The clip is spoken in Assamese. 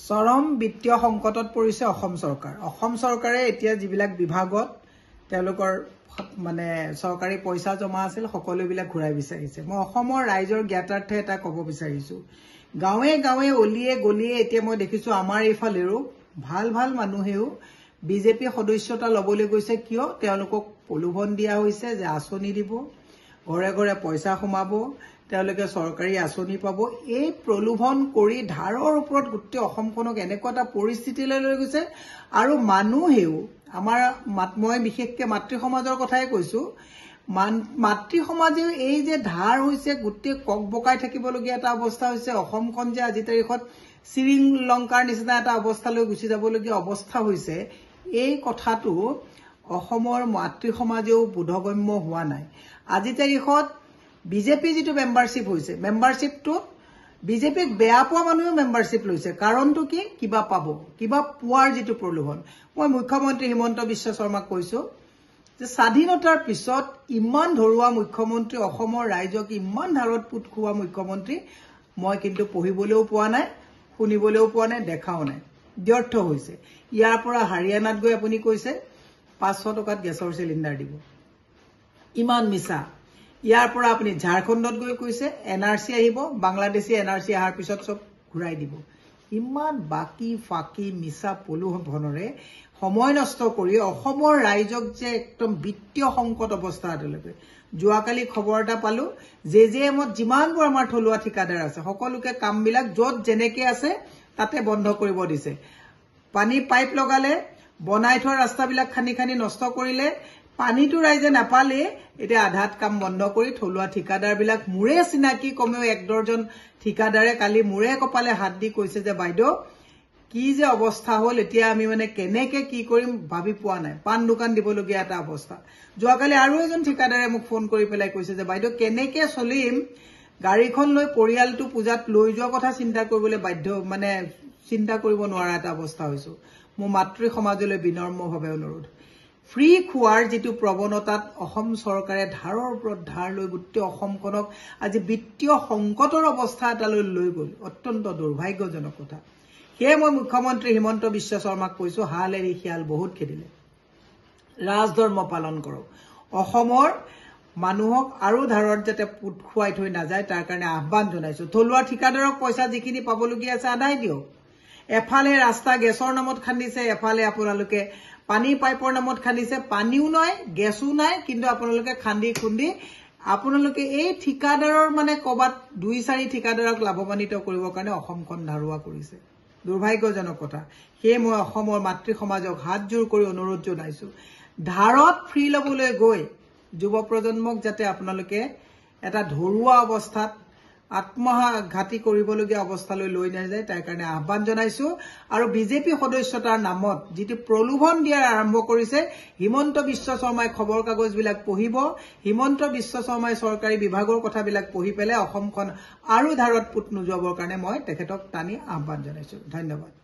চৰম বিত্তীয় সংকটত পৰিছে অসম চৰকাৰ। অসম চৰকাৰে এতিয়া যিবিলাক বিভাগত তেওঁলোকৰ মানে চৰকাৰী পইচা জমা আছিল সকলোবিলাক ঘূৰাই বিচাৰিছে। মই অসমৰ ৰাইজৰ জ্ঞাতাৰ্থে এটা ক'ব বিচাৰিছো, গাঁৱে গাঁৱে অলিয়ে গলিয়ে এতিয়া মই দেখিছো আমাৰ এইফালেও ভাল ভাল মানুহেও বিজেপি সদস্যতা ল'বলৈ গৈছে। কিয়? তেওঁলোকক প্ৰলোভন দিয়া হৈছে যে আঁচনি দিব, ঘৰে ঘৰে পইচা সোমাব, তেওঁলোকে চৰকাৰী আঁচনি পাব। এই প্ৰলোভন কৰি ধাৰৰ ওপৰত গোটেই অসমখনক এনেকুৱা এটা পৰিস্থিতিলৈ লৈ গৈছে। আৰু মানুহেও আমাৰ মই বিশেষকৈ মাতৃ সমাজৰ কথাই কৈছো, মাতৃ সমাজেও এই যে ধাৰ হৈছে গোটেই কক বকাই থাকিবলগীয়া এটা অৱস্থা হৈছে। অসমখন যে আজি তাৰিখত শ্ৰীলংকাৰ নিচিনা এটা অৱস্থালৈ গুচি যাবলগীয়া অৱস্থা হৈছে, এই কথাটো অসমৰ মাতৃ সমাজেও বোধগম্য হোৱা নাই। আজি তাৰিখত বিজেপি যিটো মেম্বাৰশ্বিপ হৈছে, মেম্বাৰশ্বিপটোত বিজেপিক বেয়া পোৱা মানুহেও মেম্বাৰশ্বিপ লৈছে। কাৰণটো কি? কিবা পাব, কিবা পোৱাৰ যিটো প্ৰলোভন। মই মুখ্যমন্ত্ৰী হিমন্ত বিশ্ব শৰ্মাক কৈছো যে স্বাধীনতাৰ পিছত ইমান ধৰুৱা মুখ্যমন্ত্ৰী, অসমৰ ৰাইজক ইমান ধাৰত পুত খোৱা মুখ্যমন্ত্ৰী মই কিন্তু পঢ়িবলৈও পোৱা নাই, শুনিবলৈও পোৱা নাই, দেখাও নাই। ব্যৰ্থ হৈছে। ইয়াৰ পৰা হাৰিয়ানাত গৈ আপুনি কৈছে 500 টকাত গেছৰ চিলিণ্ডাৰ দিব, ইমান মিছা। ইয়াৰ পৰা আপুনি ঝাৰখণ্ডত গৈ কৈছে NRC আহিব, বাংলাদেশী NRC অহাৰ পিছত চব ঘূৰাই দিব। ইমান বাকি ফাকি মিছা প্ৰলোভনেৰে সময় নষ্ট কৰি অসমৰ ৰাইজক যে একদম বিত্তীয় সংকট অৱস্থা এটালৈকে। যোৱাকালি খবৰ এটা পালো, JJMত যিমানবোৰ আমাৰ থলুৱা ঠিকাদাৰ আছে সকলোকে কামবিলাক য'ত যেনেকে আছে তাতে বন্ধ কৰিব দিছে। পানী পাইপ লগালে, বনাই থোৱা ৰাস্তাবিলাক খানি খানি নষ্ট কৰিলে, পানীটো ৰাইজে নাপালে, এতিয়া আধাত কাম বন্ধ কৰি থলুৱা ঠিকাদাৰবিলাক মোৰে চিনাকি কমেও 1 ডৰ্জন ঠিকাদাৰে কালি মোৰে কপালে হাত দি কৈছে যে বাইদেউ কি যে অৱস্থা হ'ল, এতিয়া আমি মানে কেনেকে কি কৰিম ভাবি পোৱা নাই। পাণ দোকান দিবলগীয়া এটা অৱস্থা। যোৱাকালি আৰু এজন ঠিকাদাৰে মোক ফোন কৰি পেলাই কৈছে যে বাইদেউ কেনেকে চলিম, গাড়ীখন লৈ পৰিয়ালটো পূজাত লৈ যোৱা কথা চিন্তা কৰিবলৈ বাধ্য, মানে চিন্তা কৰিব নোৱাৰা এটা অৱস্থা হৈছো। মোৰ মাতৃ সমাজলৈ বিনম্ৰভাৱে অনুৰোধ, ফ্ৰী খোৱাৰ যিটো প্ৰৱণতাত অসম চৰকাৰে ধাৰৰ ওপৰত ধাৰ লৈ গোটেই অসমখনক আজি বিত্তীয় সংকটৰ অৱস্থা এটালৈ লৈ গ'ল, অত্যন্ত দুৰ্ভাগ্যজনক কথা। সেয়ে মই মুখ্যমন্ত্ৰী হিমন্ত বিশ্ব শৰ্মাক কৈছো, হাল এৰি শিয়াল বহুত খেদিলে, ৰাজধৰ্ম পালন কৰক। অসমৰ মানুহক আৰু ধাৰত যাতে পুত খুৱাই থৈ নাযায় তাৰ কাৰণে আহ্বান জনাইছো। থলুৱা ঠিকাদাৰক পইচা যিখিনি পাবলগীয়া আছে আদায় দিয়ক। এফালে ৰাস্তা গেছৰ নামত খান্দিছে, এফালে আপোনালোকে পানী পাইপৰ নামত খান্দিছে, পানীও নাই গেছো নাই, কিন্তু আপোনালোকে খান্দি খুন্দি আপোনালোকে এই ঠিকাদাৰৰ মানে ক'বাত 2-4 ঠিকাদাৰক লাভৱান্বিত কৰিবৰ কাৰণে অসমখন ধাৰুৱা কৰিছে। দুৰ্ভাগ্যজনক কথা। সেয়ে মই অসমৰ মাতৃ সমাজক হাতজোৰ কৰি অনুৰোধ জনাইছো, ধাৰত ফ্ৰী ল'বলৈ গৈ যুৱ প্ৰজন্মক যাতে আপোনালোকে এটা ধৰুৱা অৱস্থাত আত্মঘাতী কৰিবলগীয়া অৱস্থালৈ লৈ নাযায় তাৰ কাৰণে আহ্বান জনাইছো। আৰু বিজেপি সদস্যতাৰ নামত যিটো প্ৰলোভন দিয়াৰ আৰম্ভ কৰিছে, হিমন্ত বিশ্ব শৰ্মাই খবৰ কাগজবিলাক পঢ়িব, হিমন্ত বিশ্ব শৰ্মাই চৰকাৰী বিভাগৰ কথাবিলাক পঢ়ি পেলাই অসমখন আৰু ধাৰত পুত নোযোৱাবৰ কাৰণে মই তেখেতক টানি আহ্বান জনাইছো। ধন্যবাদ।